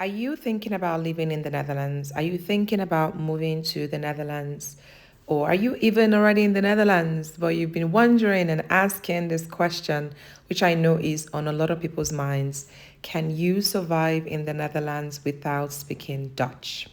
Are you thinking about living in the Netherlands? Are you thinking about moving to the Netherlands? Or are you even already in the Netherlands, but you've been wondering and asking this question, which I know is on a lot of people's minds? Can you survive in the Netherlands without speaking Dutch?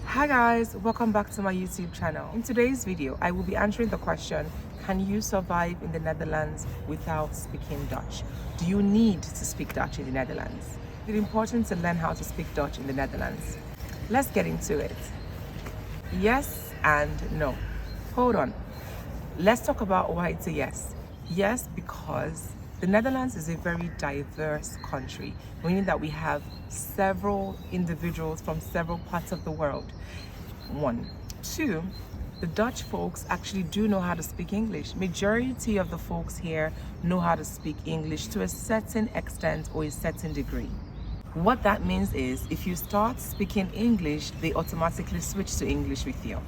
Hi guys, welcome back to my YouTube channel. In today's video, I will be answering the question, can you survive in the Netherlands without speaking Dutch? Do you need to speak Dutch in the Netherlands? Is it important to learn how to speak Dutch in the Netherlands? Let's get into it. Yes and no. Hold on. Let's talk about why it's a yes. Yes, because the Netherlands is a very diverse country, meaning that we have several individuals from several parts of the world. One. Two, the Dutch folks actually do know how to speak English. Majority of the folks here know how to speak English to a certain extent or a certain degree. What that means is if you start speaking English, they automatically switch to English with you.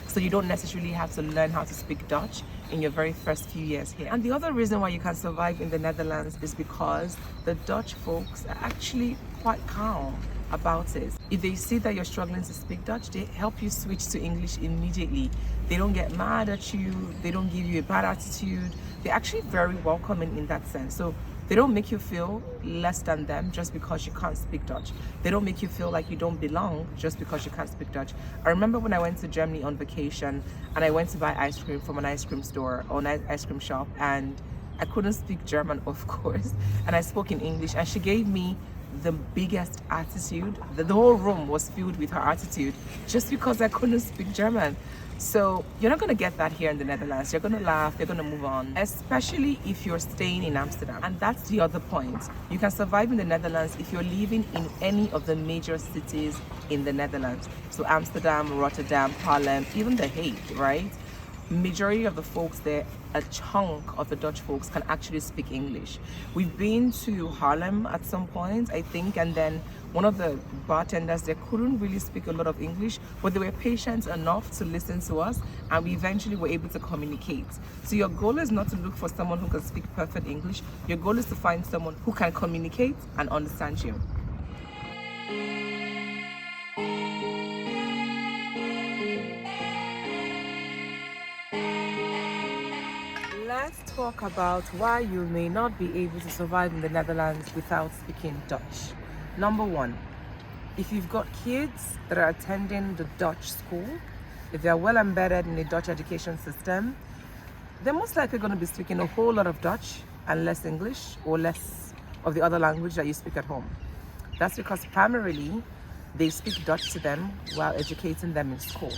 So you don't necessarily have to learn how to speak Dutch in your very first few years here. And the other reason why you can survive in the Netherlands is because the Dutch folks are actually quite calm about it. If they see that you're struggling to speak Dutch, they help you switch to English immediately. They don't get mad at you, they don't give you a bad attitude. They're actually very welcoming in that sense. So they don't make you feel less than them just because you can't speak Dutch. They don't make you feel like you don't belong just because you can't speak Dutch. I remember when I went to Germany on vacation and I went to buy ice cream from an ice cream store or an ice cream shop, and I couldn't speak German, of course, and I spoke in English, and she gave me the biggest attitude. The whole room was filled with her attitude just because I couldn't speak German. So you're not going to get that here in the Netherlands. You're going to laugh, you're going to move on, especially if you're staying in Amsterdam. And that's the other point. You can survive in the Netherlands if you're living in any of the major cities in the Netherlands. So Amsterdam, Rotterdam, Haarlem, even The Hague, right? Majority of the folks there, a chunk of the Dutch folks can actually speak English. We've been to Haarlem at some point, I think, and then one of the bartenders there couldn't really speak a lot of English, but they were patient enough to listen to us, and we eventually were able to communicate. So your goal is not to look for someone who can speak perfect English. Your goal is to find someone who can communicate and understand you. Let's talk about why you may not be able to survive in the Netherlands without speaking Dutch. Number one, if you've got kids that are attending the Dutch school, if they're well embedded in the Dutch education system, they're most likely going to be speaking a whole lot of Dutch and less English or less of the other language that you speak at home. That's because primarily they speak Dutch to them while educating them in school.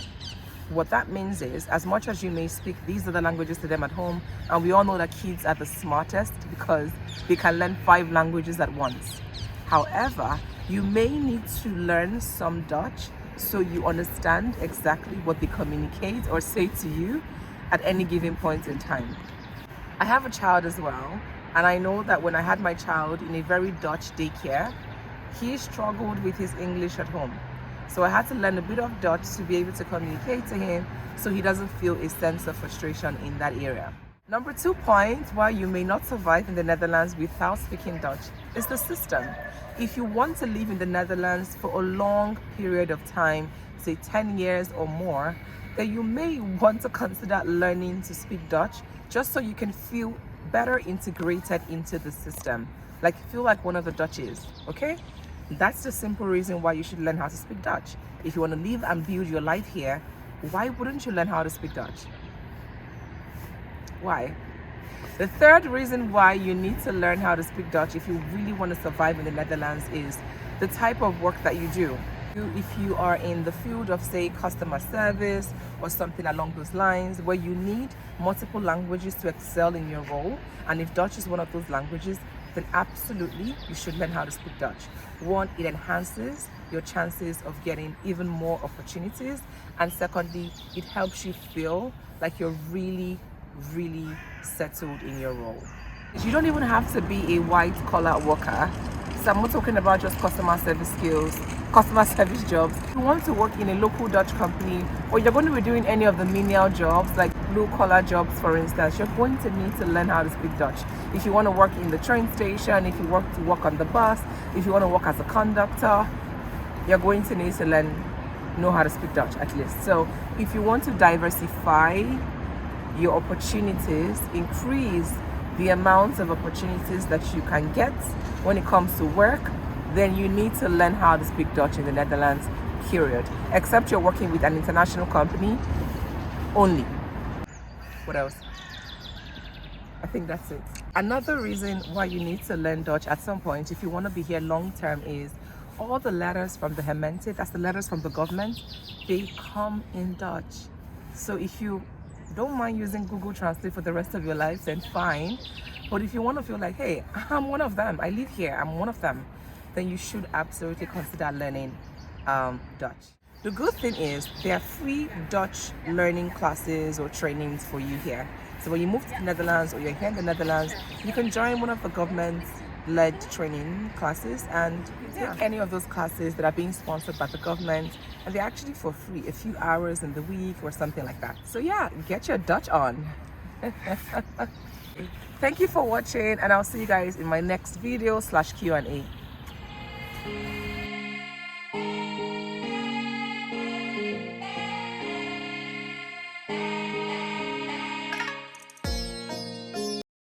What that means is, as much as you may speak these other languages to them at home, and we all know that kids are the smartest because they can learn 5 languages at once. However, you may need to learn some Dutch so you understand exactly what they communicate or say to you at any given point in time. I have a child as well, and I know that when I had my child in a very Dutch daycare, he struggled with his English at home. So I had to learn a bit of Dutch to be able to communicate to him so he doesn't feel a sense of frustration in that area. Number 2 point why you may not survive in the Netherlands without speaking Dutch is the system. If you want to live in the Netherlands for a long period of time, say 10 years or more, then you may want to consider learning to speak Dutch just so you can feel better integrated into the system. Like feel like one of the Dutchies, okay? That's the simple reason why you should learn how to speak Dutch. If you want to live and build your life here, why wouldn't you learn how to speak Dutch? Why? The third reason why you need to learn how to speak Dutch if you really want to survive in the Netherlands is the type of work that you do. If you are in the field of, say, customer service or something along those lines where you need multiple languages to excel in your role, and if Dutch is one of those languages, then absolutely you should learn how to speak Dutch. One, it enhances your chances of getting even more opportunities, and secondly, it helps you feel like you're really settled in your role. You don't even have to be a white collar worker skills. I'm not talking about just customer service skills, customer service jobs. If you want to work in a local Dutch company, or you're going to be doing any of the menial jobs like blue collar jobs, for instance, you're going to need to learn how to speak Dutch. If you want to work in the train station, if you want to work on the bus, if you want to work as a conductor, you're going to need to know how to speak Dutch at least. So if you want to diversify your opportunities, increase the amount of opportunities that you can get when it comes to work, then you need to learn how to speak Dutch in the Netherlands, period. Except you're working with an international company only. What else? I think that's it. Another reason why you need to learn Dutch at some point, if you want to be here long term, is all the letters from the gemeente, that's the letters from the government, they come in Dutch. So if you don't mind using Google Translate for the rest of your life, then fine. But if you want to feel like, hey, I'm one of them, I live here, I'm one of them, then you should absolutely consider learning Dutch. The good thing is there are free Dutch learning classes or trainings for you here. So when you move to the Netherlands or you're here in the Netherlands, you can join one of the government-led training classes and take any of those classes that are being sponsored by the government, and they're actually for free, a few hours in the week or something like that. So yeah, get your Dutch on. Thank you for watching, and I'll see you guys in my next video /Q&A.